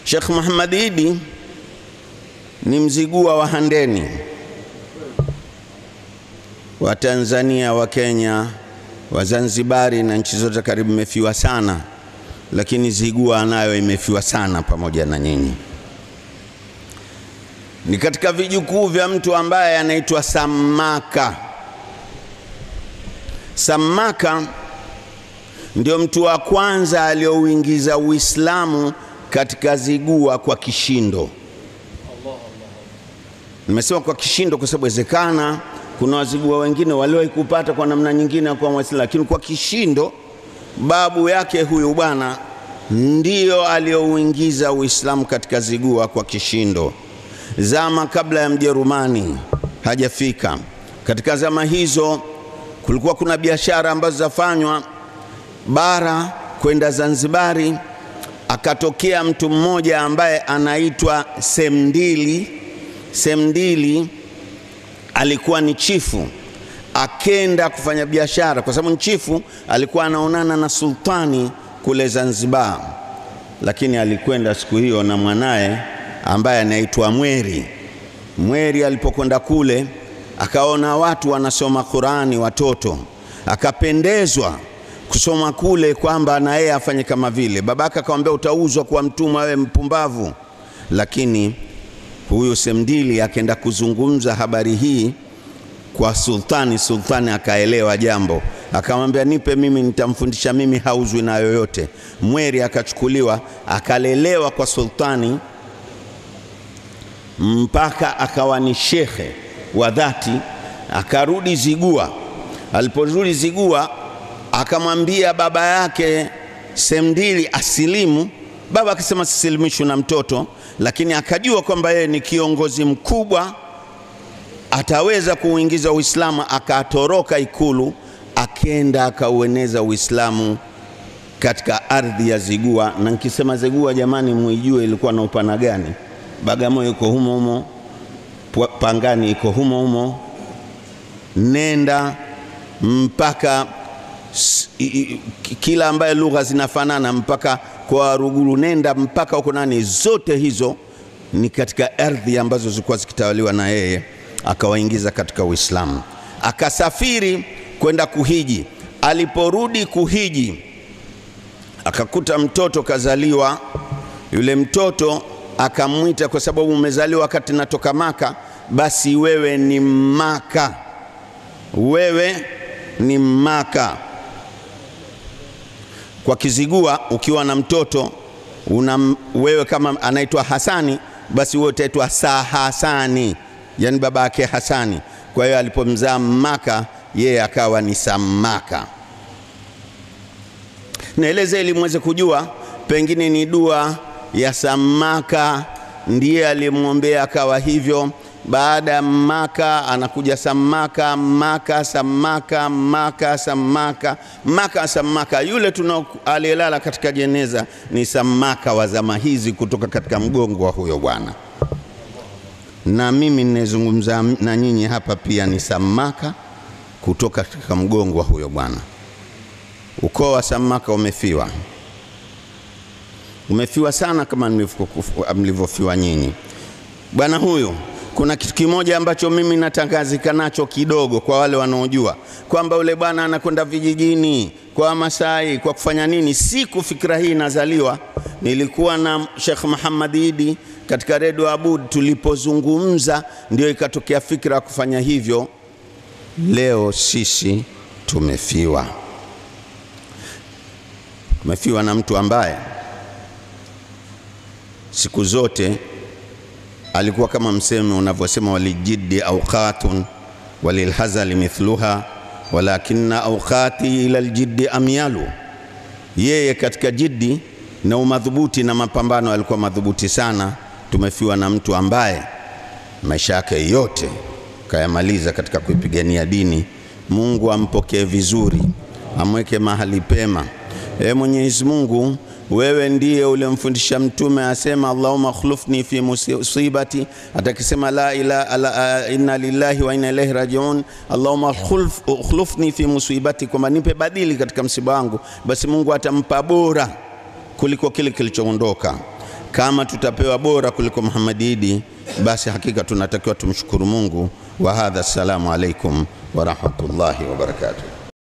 Sheikh Muhammad Idi ni Mzigua wa Handeni, wa Tanzania, wa Kenya, wa Zanzibari na nchi zote karibu imefiwa sana, lakini Zigua nayo imefiwa sana pamoja na nyinyi. Ni katika vijukuu vya mtu ambaye anaitwa Samaka. Samaka ndio mtu wa kwanza aliyouingiza Uislamu katika Zigua kwa kishindo. Nimesema kwa kishindo kwa sababu wezekana kuna Wazigua wengine waliowahi kupata kwa namna nyingine kwa Waislamu, lakini kwa kishindo babu yake huyu bwana ndio aliyouingiza Uislamu katika Zigua kwa kishindo, zama kabla ya Mjerumani hajafika. Katika zama hizo kulikuwa kuna biashara ambazo zafanywa bara kwenda Zanzibari. Akatokea mtu mmoja ambaye anaitwa Semdili. Semdili alikuwa ni chifu, akenda kufanya biashara kwa sababu chifu alikuwa anaonana na sultani kule Zanzibar. Lakini alikwenda siku hiyo na mwanae ambaye anaitwa Mweri. Mweri alipokwenda kule akaona watu wanasoma Qur'ani, watoto, akapendezwa kusoma kule kwamba na yeye afanye kama vile. Babaka akamwambia utauzwa kwa mtumwa, wewe mpumbavu. Lakini huyo Semdili akaenda kuzungumza habari hii kwa sultani. Sultani akaelewa jambo, akamwambia nipe mimi, nitamfundisha mimi, hauzwi na yoyote. Mweri akachukuliwa akalelewa kwa sultani mpaka akawa ni shekhe wa dhati. Akarudi Zigua. Aliporudi Zigua akamwambia baba yake Semdili asilimu. Baba akasema sisilimishwe na mtoto, lakini akajua kwamba yeye ni kiongozi mkubwa, ataweza kuuingiza Uislamu. Akatoroka ikulu, akenda akaueneza Uislamu katika ardhi ya Zigua. Na nikisema Zigua jamani, muijue ilikuwa na upana gani. Bagamoyo iko humo humo, Pangani iko humo humo, nenda mpaka kila ambaye lugha zinafanana, mpaka kwa Ruguru, nenda mpaka huko nani, zote hizo ni katika ardhi ambazo zilikuwa zikitawaliwa na yeye. Akawaingiza katika Uislamu. Akasafiri kwenda kuhiji. Aliporudi kuhiji akakuta mtoto kazaliwa. Yule mtoto akamwita, kwa sababu umezaliwa wakati natoka Maka, basi wewe ni Maka, wewe ni Maka. Kwa Kizigua ukiwa na mtoto wewe kama anaitwa Hasani, basi wewe utaitwa Sahasani, yani baba yake Hasani. Kwa hiyo alipomzaa Maka yeye akawa ni Samaka. Naeleza ili muweze kujua, pengine ni dua ya Samaka ndiye alimwombea akawa hivyo. Baada ya Maka anakuja Samaka, Maka, Samaka, Maka, Samaka, Maka, Samaka. Yule aliyelala katika jeneza ni Samaka wa zama hizi kutoka katika mgongo wa huyo bwana. Na mimi ninazungumza na nyinyi hapa pia ni Samaka kutoka katika mgongo wa huyo bwana. Ukoo wa Samaka umefiwa. Umefiwa sana kama mlivyofiwa nyinyi. Bwana huyu, kuna kitu kimoja ambacho mimi natangazika nacho kidogo kwa wale wanaojua kwamba ule bwana anakwenda vijijini kwa Masai kwa kufanya nini. Siku fikra hii nazaliwa, nilikuwa na Sheikh Muhammad Idi katika Radio Abud. Tulipozungumza ndio ikatokea fikra kufanya hivyo. Leo sisi tumefiwa. Tumefiwa na mtu ambaye siku zote alikuwa kama msemo unavyosema, walijiddi awqatun walilhazali mithluha walakinna awqati ila aljiddi amyalu. Yeye katika jiddi na umadhubuti na mapambano alikuwa madhubuti sana. Tumefiwa na mtu ambaye maisha yake yote kayamaliza katika kuipigania dini. Mungu ampokee vizuri, amweke mahali pema. Mwenyezi Mungu, wewe ndiye ulimfundisha mtume asema Allahumma khulufni fi musibati, atakisema la ilaha inna lillahi wa inna ilaihi rajiun, Allahumma khulufni fi musibati, kwamba nipe badili katika msiba wangu. Basi Mungu atampa bora kuliko kile kilichoondoka. Kama tutapewa bora kuliko Muhammad Idi, basi hakika tunatakiwa tumshukuru Mungu. Wa hadha, assalamu alaikum wa rahmatullahi wa barakatuh.